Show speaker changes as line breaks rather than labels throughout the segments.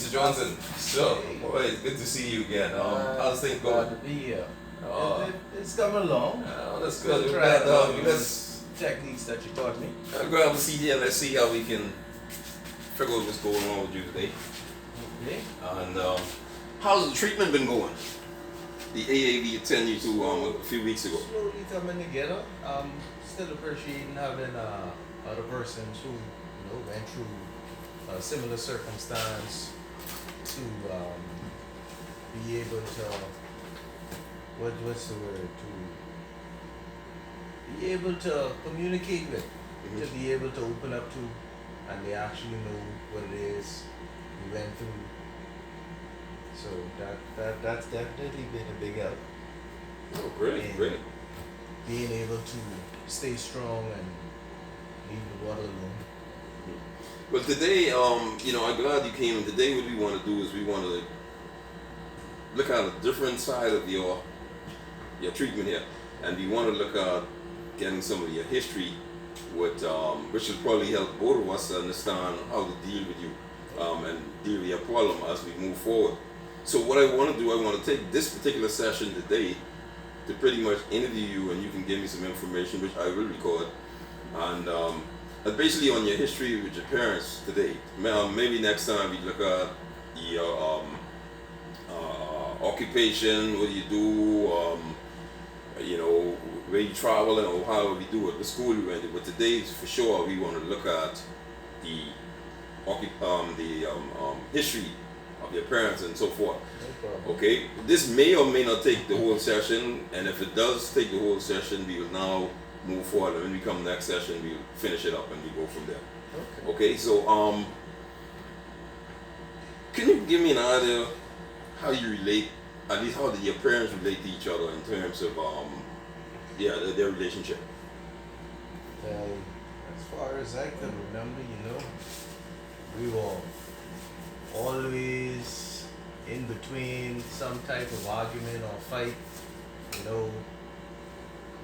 Mr. Johnson, sure. Boy, it's good to see you again. How's things going?
Glad to be here. It's coming along.
That's good.
Still
We're
trying
glad,
to
let's
techniques that you taught me.
grab a CD and let's see how we can figure out what's going on with you today.
Okay.
And how's the treatment been going? The AAV you attended you to a few weeks ago.
Slowly coming together. Still appreciating having other persons who went through a similar circumstance to be able to what's the word, to be able to communicate with, to be able to open up to, and they actually know what it is we went through. So that's definitely been a big help.
Oh, great,
And
great.
being able to stay strong and leave the water alone.
Well, today, I'm glad you came. Today, what we want to do is we want to look at a different side of your treatment here, and we want to look at getting some of your history, which will probably help both of us understand how to deal with you and deal with your problem as we move forward. So what I want to do, I want to take this particular session today to pretty much interview you, and you can give me some information, which I will record, and basically on your history with your parents today. Maybe next time we look at your occupation, what do you do, where you travel, or how we do it, the school you went to. But today, for sure, we want to look at the history of your parents and so forth.
No problem.
Okay, this may or may not take the whole session, and if it does take the whole session, we will now move forward. And when we come next session, we'll finish it up and we go from there.
Okay.
Okay, so can you give me an idea how you relate, at least how did your parents relate to each other in terms of their relationship?
Well, as far as I can remember, we were always in between some type of argument or fight.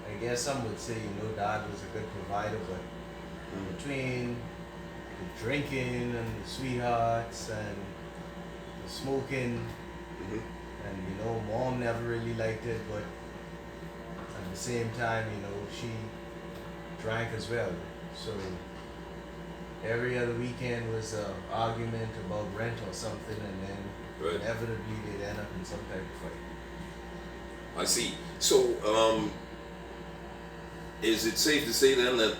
I guess some would say, Dad was a good provider, but between the drinking and the sweethearts and the smoking, and Mom never really liked it, but at the same time, she drank as well. So every other weekend was an argument about rent or something, and then inevitably they'd end up in some type of fight.
I see. So, is it safe to say then that,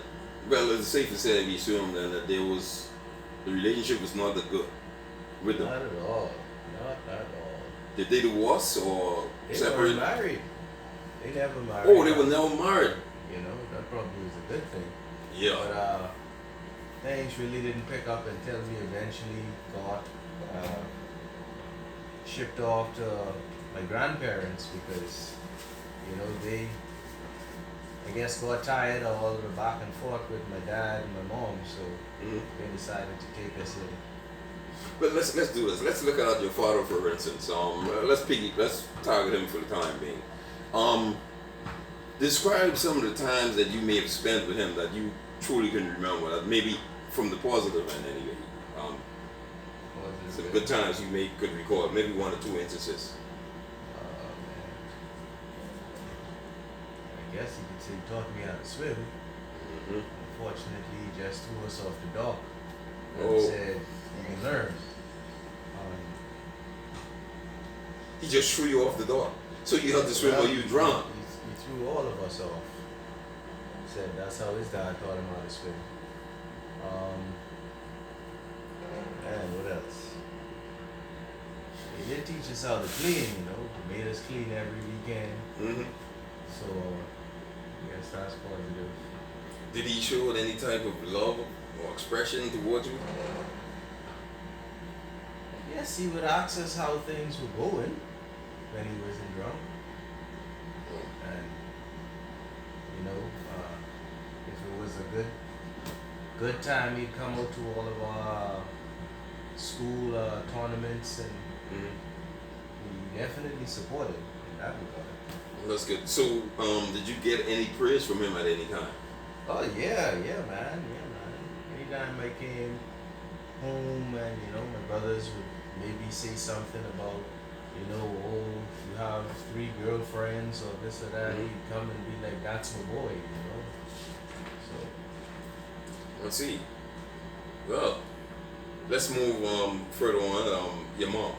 it's safe to say, we assume then that the relationship was not that good with them?
Not at all. Not at all.
Did they divorce or separate?
They were married. They never married.
Oh, they were never married.
That probably was a good thing.
Yeah.
But things really didn't pick up until we eventually got shipped off to my grandparents because, they, I guess, got tired of all the back and forth with my dad and my mom, so they decided to take us in.
But let's do this. Let's look at your father, for instance. Let's target him for the time being. Describe some of the times that you may have spent with him that you truly can remember, that maybe from the positive end anyway. Some good times you could recall, maybe one or two instances.
Man. I guess you could say he taught me how to swim. Unfortunately, he just threw us off the dock and said, "You can learn."
He just threw you off the dock. So you had to swim while you drowned.
He threw all of us off. Said that's how his dad taught him how to swim. And what else? He did teach us how to clean, He made us clean every weekend. So I guess that's positive.
Did he show any type of love or expression towards you?
Yes, he would ask us how things were going when he wasn't drunk. And, if it was a good time, he'd come out to all of our school tournaments, and he definitely supported in that regard.
Well, that's good. So, did you get any praise from him at any time?
Oh, yeah, man. Anytime I came home and you know, my brothers would maybe say something about, you know, oh, you have 3 girlfriends or this or that.
Mhm.
He'd come and be like, that's my boy, you know. So
Let's see. Well, let's move further on. Your mom.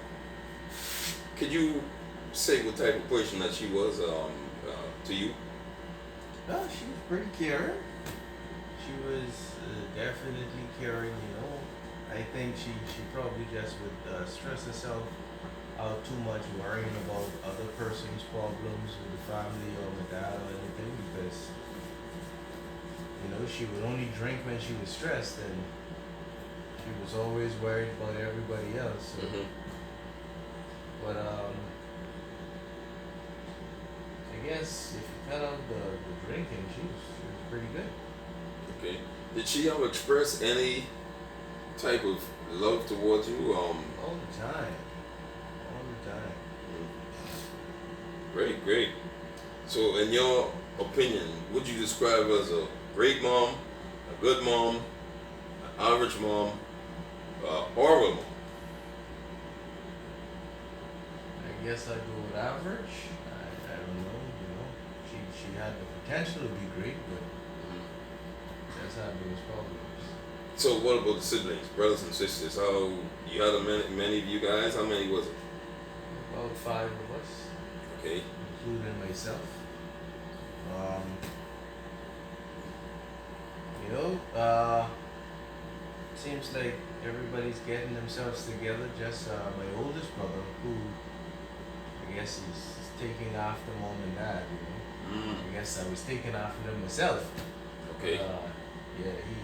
Could you say what type of person that she was to you?
no, she was pretty caring. She was definitely caring, you know. I think she probably just would stress herself out too much worrying about other person's problems with the family or my dad or anything because, you know, she would only drink when she was stressed and she was always worried about everybody else. So,
Mm-hmm.
but I guess if you cut out the drinking, she was pretty good.
Okay. Did she ever express any type of love towards you?
All the time. All the time.
Great, great. So, in your opinion, would you describe her as a great mom, a good mom, an average mom, or a mom?
I guess I'd go with average. I don't know, you know. She had the potential to be great, but just had those problems.
So, what about the siblings, brothers and sisters? How you had many of you guys? How many was it?
About 5 of us,
Okay.
including myself. Um, you know, seems like everybody's getting themselves together. Just my oldest brother, who I guess is taking after mom and dad. You know,
Mm.
I guess I was taking after them myself.
Okay.
Yeah, he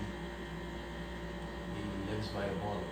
lives by the water.